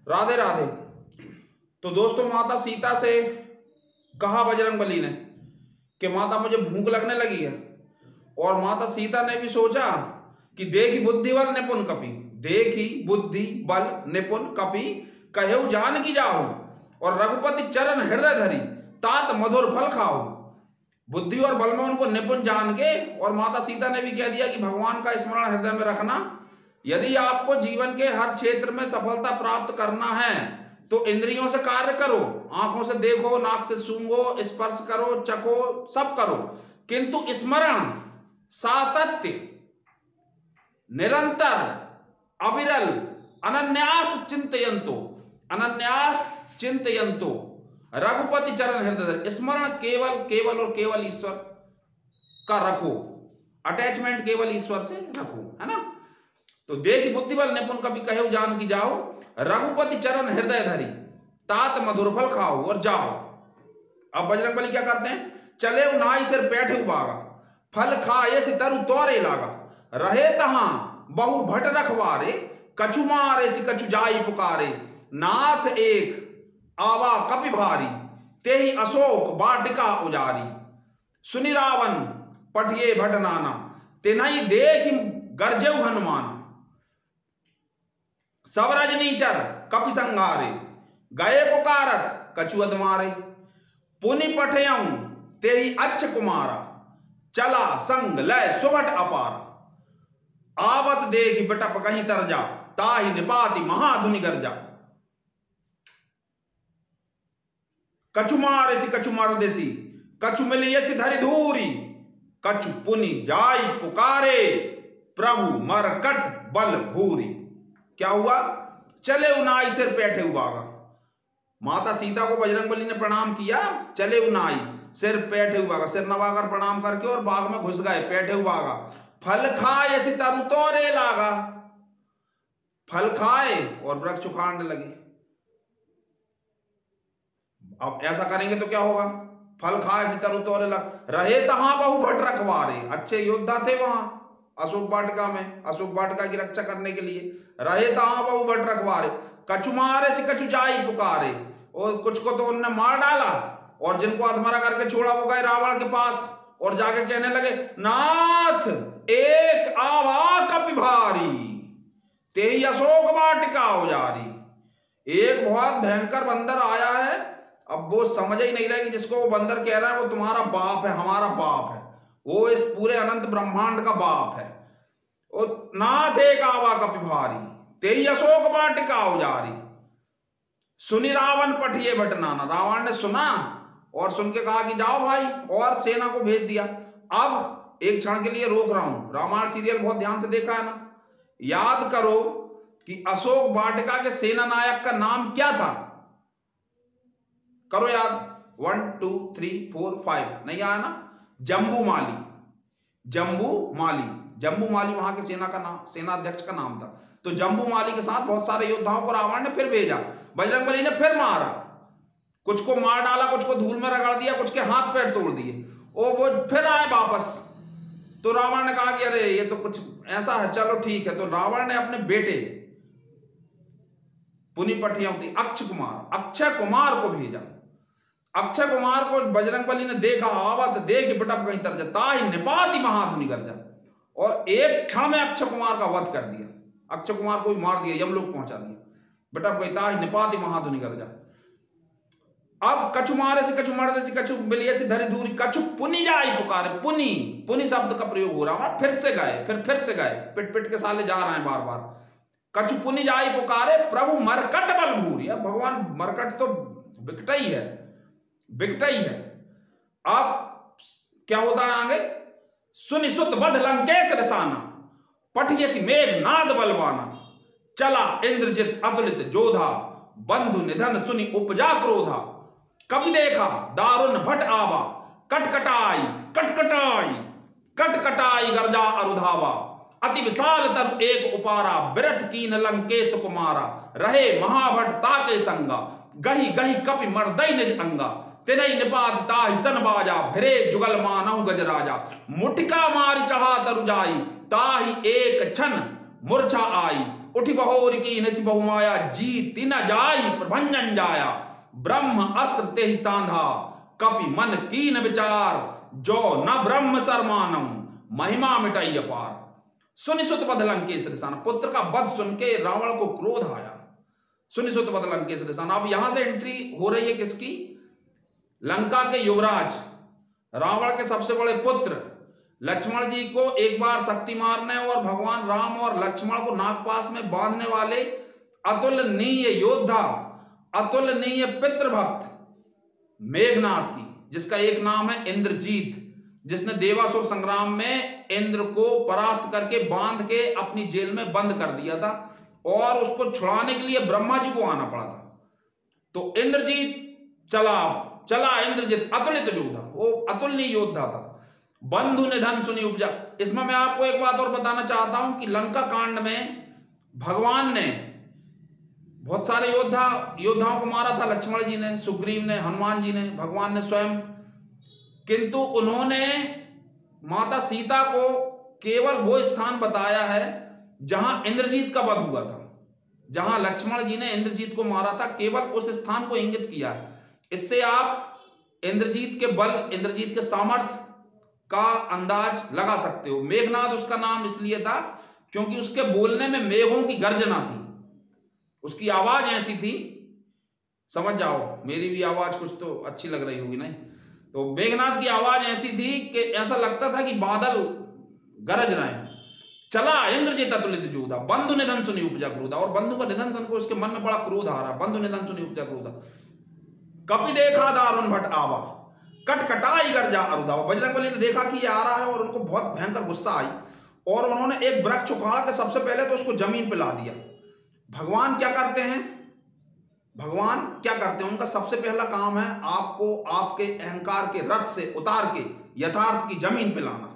राधे राधे। तो दोस्तों, माता सीता से कहा बजरंगबली ने कि माता मुझे भूख लगने लगी है, और माता सीता ने भी सोचा कि देखी बुद्धि बल निपुण कपि, देखी बुद्धि बल निपुण कपि, कहेउ जान की जाओ, और रघुपति चरण हृदय धरी, तात मधुर फल खाओ। बुद्धि और बल में उनको निपुण जान के, और माता सीता ने भी कह दिया कि भगवान का स्मरण हृदय में रखना। यदि आपको जीवन के हर क्षेत्र में सफलता प्राप्त करना है तो इंद्रियों से कार्य करो, आंखों से देखो, नाक से सूंघो, स्पर्श करो, चखो, सब करो, किंतु स्मरण, सातत्य, निरंतर, अविरल, अनन्यास चिंतयंतो, अनन्यास चिंतयंतो, रघुपति चरण हृदय। स्मरण केवल केवल और केवल ईश्वर का रखो, अटैचमेंट केवल ईश्वर से रखो, है ना। तो देखी बुद्धि बल निपुण कभी कहो जान की जाओ, रघुपति चरण हृदय धरी, तात मधुर फल खाओ, और जाओ। अब बजरंगबली क्या करते हैं, चले नाई सिर बैठे बागा, फल खाए से तरु तोरे लागा, रहे तहां बहु भट रखवारे, कछु मारे से कछु जाई पुकारे, नाथ एक आवा कपि भारी, तेहि अशोक वाटिका उजारी, सुनि रावण पठिए भट नाना, तेनाई देखि गरजेउ हनुमान, सब रजनीचर कपि संगारे, गए पुकारत कछु अदमारे, पुनि पठयऊं तेहि अच्छ कुमारा, चला संग लय सुभट अपार, आवत देखि बिटप कहीं तरजा, ताहि निपाति महाधुनि गर्जा, कछु मारे सी कछु मर देसी, कछु मिलियसी धरि धूरी, कछु पुनि जाई पुकारे, प्रभु मरकट बल भूरी। क्या हुआ, चले उनाई सिर बैठे उबागा। माता सीता को बजरंगबली ने प्रणाम किया, चले उनाई सिर बैठे उबागा, सिर नवाकर प्रणाम करके और बाग में घुस गए, बैठे उबागा। फल खाए ऐसी तरु तोरे लागा, फल खाए और वृक्ष उखाड़ने लगे। अब ऐसा करेंगे तो क्या होगा, फल खाए ऐसी तरु तोरे लागा, रहे तहां बहु भट रखवारे, अच्छे योद्धा थे वहां अशोक वाटिका में, अशोक वाटिका की रक्षा करने के लिए, रहे तहां बहु भट रखवारे, कछु मारे से कछु जाई पुकारे, और कुछ को तो उन्होंने मार डाला, और जिनको अधमरा करके छोड़ा वो गए रावण के पास, और जाके कहने लगे, नाथ एक आवा कपि भारी, तेहि अशोक वाटिका उजारी। एक बहुत भयंकर बंदर आया है, अब वो समझ ही नहीं रहा कि जिसको वो बंदर कह रहा है वो तुम्हारा बाप है, हमारा बाप है, वो इस पूरे अनंत ब्रह्मांड का बाप है। और नाथ एक आवा कपि भारी, तेहि अशोक वाटिका उजारी, सुनि रावण पठिए भट नाना। रावण ने सुना और सुन के कहा कि जाओ भाई, और सेना को भेज दिया। अब एक क्षण के लिए रोक रहा हूं, रामायण सीरियल बहुत ध्यान से देखा है ना, याद करो कि अशोक वाटिका के सेना नायक का नाम क्या था, करो याद, 1 2 3 4 5, नहीं आया ना, जम्बू माली, जम्बू माली, जम्बू माली वहां के सेना का नाम, सेना अध्यक्ष का नाम था। तो जम्बू माली के साथ बहुत सारे योद्धाओं को रावण ने फिर भेजा, बजरंगबली ने फिर मारा, कुछ को मार डाला, कुछ को धूल में रगड़ दिया, कुछ के हाथ पैर तोड़ दिए, और वो फिर आए वापस। तो रावण ने कहा कि अरे ये तो कुछ ऐसा है, चलो ठीक है। तो रावण ने अपने बेटे पुनि पठियौती अक्षय कुमार को भेजा। अक्षय कुमार को बजरंगबली ने देखा, आवत देख बिटप कहीं तरजा, ताहि निपाति महाधुनि गर्जा, और एक क्षण में अक्षय कुमार का वध कर दिया, अक्षय कुमार को भी मार दिया, यमलोक पहुंचा दिया, बिटप कहीं ताहि निपाति महाधुनि गर्जा। अब कछु मारे से कछु मर्दे से कछु मिलिए से धरि धूरी, कछु पुनि जाई पुकारे, पुनि, पुनि शब्द का प्रयोग हो रहा है, फिर से गए, फिर से गए, पिट पिट के साले जा रहे हैं बार बार, कछु पुनि जाई पुकारे, प्रभु मरकट बल भूरी। अब भगवान मरकट तो बिकटा ही है, बिकटा ही है। अब क्या होता है आगे, सुनि सुत बध लंकेश रसाना, पठियसी मेघ नाद बलवाना, चला इंद्रजित अतुलित जोधा, बंधु निधन सुनि उपजा क्रोधा, कभी देखा दारुण भट आवा, कटकटाई कटकटाई कटकटाई गर्जा अरुधावा, अति विशाल तरु एक उपारा, बिरठ कीन लंकेश कुमारा, रहे महाभट ताके संगा, गही गही कपि मर्दई निज अंगा, तिनई निपात ताहि सन बाजा, भिरे जुगल मानहु गजराजा, मुटिका मारि चढ़ा तरु जाई, ताहि एक क्षण मूर्छा आई, उठी बहोर की नसी बहुमाया, जीत न जाई प्रभंजन जाया, ब्रह्म अस्त्र ते ही सांधा, कपि मन की न विचार, जो न ब्रह्म सर मानऊ, महिमा मिटाई अपार। सुनि सुत बध लंकेश रिसान, पुत्र का वध सुन के रावण को क्रोध आया। सुनि सुत बध लंकेश रिसान, अब यहां से एंट्री हो रही है किसकी? लंका के युवराज रावण के सबसे बड़े पुत्र लक्ष्मण जी को एक बार शक्ति मारने और भगवान राम और लक्ष्मण को नागपाश में बांधने वाले अतुलनीय योद्धा, अतुलनीय पितृभक्त मेघनाथ की, जिसका एक नाम है इंद्रजीत, जिसने देवासुर संग्राम में इंद्र को परास्त करके बांध के अपनी जेल में बंद कर दिया था और उसको छुड़ाने के लिए ब्रह्मा जी को आना पड़ा था। तो इंद्रजीत चला इंद्रजीत अतुलित योद्धा, वो अतुलनीय योद्धा था। बंधु निधन सुनी उपजा। इसमें मैं आपको एक बात और बताना चाहता हूं कि लंका कांड में भगवान ने बहुत सारे योद्धाओं को मारा था, लक्ष्मण जी ने, सुग्रीव ने, हनुमान जी ने, भगवान ने स्वयं, किंतु उन्होंने माता सीता को केवल वो स्थान बताया है जहां इंद्रजीत का वध हुआ था। जहां लक्ष्मण जी ने इंद्रजीत को मारा था, केवल उस स्थान को इंगित किया है। इससे आप इंद्रजीत के बल, इंद्रजीत के सामर्थ्य का अंदाज लगा सकते हो। मेघनाद उसका नाम इसलिए था क्योंकि उसके बोलने में मेघों की गर्जना थी, उसकी आवाज ऐसी थी, समझ जाओ, मेरी भी आवाज कुछ तो अच्छी लग रही होगी नहीं, तो मेघनाद की आवाज ऐसी थी कि ऐसा लगता था कि बादल गरज रहे हैं। चला इंद्रजीत अतुलित योद्धा, बंधु निधन सुनी उपजा क्रोधा, और बंधु का निधन सुन को उसके मन में बड़ा क्रोध आ रहा। बंधु निधन सुनी उपजा क्रोधा, कपि देखा दारुण भट आवा, कटकटाई गर्जा अरुधावा। बजरंगबली ने देखा कि ये आ रहा है और उनको बहुत भयंकर गुस्सा आई और उन्होंने एक वृक्ष उखाड़ के सबसे पहले तो उसको जमीन पे ला दिया। भगवान क्या करते हैं? भगवान क्या करते हैं? उनका सबसे पहला काम है आपको आपके अहंकार के रथ से उतार के यथार्थ की जमीन पे लाना,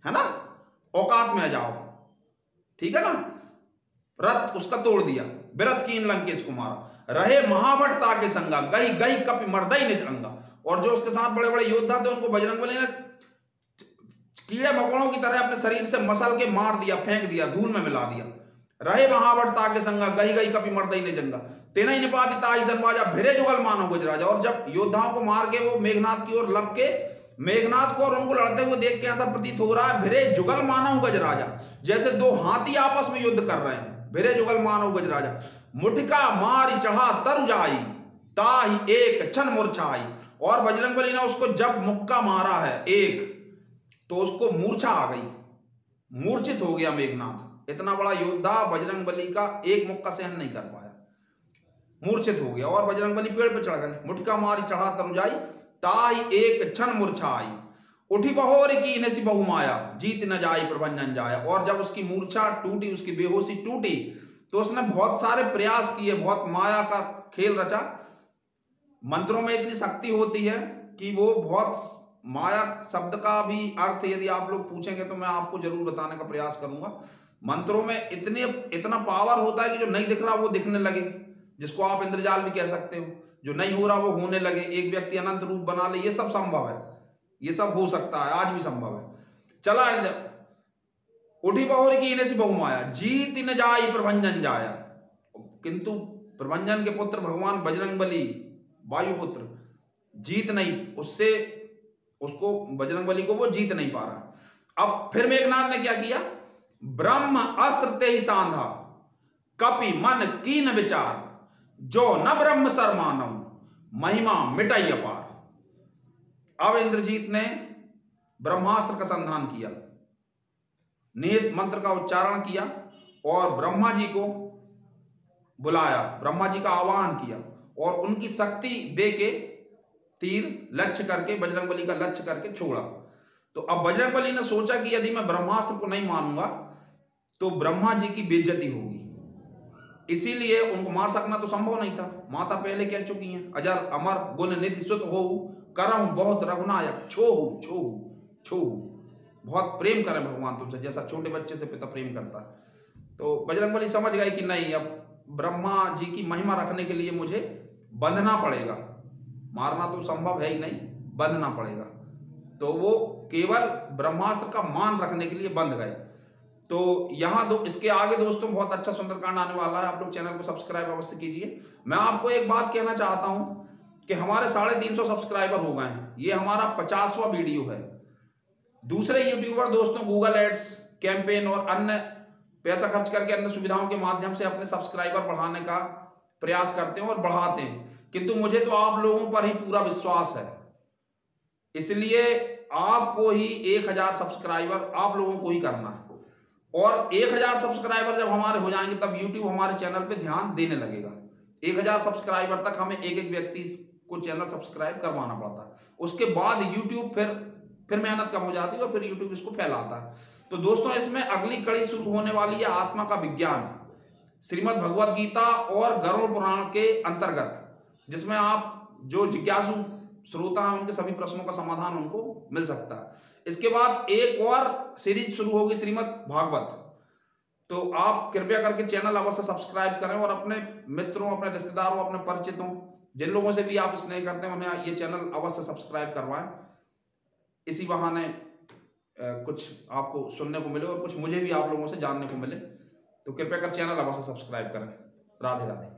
है ना? औकात में आ जाओ, ठीक है ना? रथ उसका तोड़ दिया, बिरथ कीन लंकेश को मारा, रहे महाभट्टा के संगा, गई गई कपि मर्दई निज अंगा। और जो उसके साथ बड़े बड़े योद्धा थे उनको बजरंगबली ने कीड़े मकोड़ों की तरह अपने शरीर से मसल के मार दिया, फेंक दिया, धूल में मिला दिया। रहे महाभट्टा के संगा, गई गई कपि मर्दई निज अंगा, तेना ही निपाति ताई सनबाजा, भिरे जुगल मानो गुजराजा। और जब योद्धाओं को मार के वो मेघनाथ की ओर लप के मेघनाथ को और उनको लड़ते हुए देख के ऐसा प्रतीत हो रहा है, भिरे जुगल मानव गजराजा, जैसे दो हाथी आपस में युद्ध कर रहे हैं। भिरे जुगल मानव गजराजा, मुठका मारी चढ़ा तरु जाई, ताही एक क्षण मूर्छाई। और बजरंगबली ने उसको जब मुक्का मारा है एक, तो उसको मूर्छा आ गई, मूर्छित हो गया मेघनाथ। इतना बड़ा योद्धा बजरंगबली का एक मुक्का सहन नहीं कर पाया, मूर्छित हो गया और बजरंगबली पेड़ पर चढ़ गए। मुठका मारी चढ़ा तरु जाई, ताई एक क्षण मूर्छा आई, उठी बहोर की नसी बहुमाया, जीत न जाई प्रभंजन जाया। और जब उसकी मूर्छा टूटी, उसकी बेहोशी टूटी, तो उसने बहुत सारे प्रयास किए, बहुत माया का खेल रचा। मंत्रों में इतनी शक्ति होती है कि वो बहुत, माया शब्द का भी अर्थ यदि आप लोग पूछेंगे तो मैं आपको जरूर बताने का प्रयास करूंगा। मंत्रों में इतना पावर होता है कि जो नहीं दिख रहा वो दिखने लगे, जिसको आप इंद्रजाल भी कह सकते हो। जो नहीं हो रहा वो होने लगे, एक व्यक्ति अनंत रूप बना ले, ये सब संभव है, ये सब हो सकता है, आज भी संभव है। चला उठी बहोर की इन्हें से बहुमाया, जीत न जाई प्रभंजन जाया। किंतु प्रभंजन के पुत्र भगवान बजरंगबली, वायुपुत्र, जीत नहीं, उसको बजरंगबली को वो जीत नहीं पा रहा। अब फिर मेघनाथ ने क्या किया? ब्रह्म अस्त्र ते ही सांधा, कपि मन कीन विचार, जो न ब्रह्म सर मानव, महिमा मिटाई अपार। अब इंद्रजीत ने ब्रह्मास्त्र का संधान किया, निहित मंत्र का उच्चारण किया और ब्रह्मा जी को बुलाया, ब्रह्मा जी का आवाहन किया और उनकी शक्ति दे के तीर लक्ष्य करके, बजरंगबली का लक्ष्य करके छोड़ा। तो अब बजरंगबली ने सोचा कि यदि मैं ब्रह्मास्त्र को नहीं मानूंगा तो ब्रह्मा जी की बेइज्जती होगी, इसीलिए उनको मार सकना तो संभव नहीं था। माता पहले कह चुकी हैं, अजर अमर गुण निधि सुत हो, करहु बहुत रघुनायक, छोहु छोहु छोहु। बहुत प्रेम करें भगवान तुमसे, जैसा छोटे बच्चे से पिता प्रेम करता है। तो बजरंगबली समझ गए कि नहीं, अब ब्रह्मा जी की महिमा रखने के लिए मुझे बंधना पड़ेगा, मारना तो संभव है ही नहीं, बंधना पड़ेगा। तो वो केवल ब्रह्मास्त्र का मान रखने के लिए बंध गए। तो यहाँ इसके आगे दोस्तों बहुत अच्छा सुंदरकांड आने वाला है। आप लोग चैनल को सब्सक्राइब अवश्य कीजिए। मैं आपको एक बात कहना चाहता हूँ कि हमारे 350 सब्सक्राइबर हो गए हैं। ये हमारा 50वां वीडियो है। दूसरे यूट्यूबर दोस्तों गूगल एड्स कैंपेन और अन्य पैसा खर्च करके अन्य सुविधाओं के माध्यम से अपने सब्सक्राइबर बढ़ाने का प्रयास करते हैं और बढ़ाते हैं, किंतु मुझे तो आप लोगों पर ही पूरा विश्वास है। इसलिए आपको ही 1000 सब्सक्राइबर आप लोगों को ही करना है, और 1000 सब्सक्राइबर जब हमारे हो जाएंगे तब YouTube हमारे चैनल पे ध्यान देने लगेगा। 1000 सब्सक्राइबर तक हमें एक एक व्यक्ति को चैनल सब्सक्राइब करवाना पड़ता है। उसके बाद YouTube फिर मेहनत कम हो जाती है और फिर YouTube इसको फैलाता है। तो दोस्तों इसमें अगली कड़ी शुरू होने वाली है आत्मा का विज्ञान, श्रीमद् भगवद गीता और गरुड़ पुराण के अंतर्गत, जिसमें आप जो जिज्ञासु श्रोता हैं उनके सभी प्रश्नों का समाधान उनको मिल सकता है। इसके बाद एक और सीरीज शुरू होगी श्रीमद् भागवत। तो आप कृपया करके चैनल अवश्य सब्सक्राइब करें और अपने मित्रों, अपने रिश्तेदारों, अपने परिचितों, जिन लोगों से भी आप स्नेह करते हैं उन्हें ये चैनल अवश्य सब्सक्राइब करवाएं। इसी बहाने कुछ आपको सुनने को मिले और कुछ मुझे भी आप लोगों से जानने को मिले। तो कृपया कर चैनल अवश्य सब्सक्राइब करें। राधे राधे।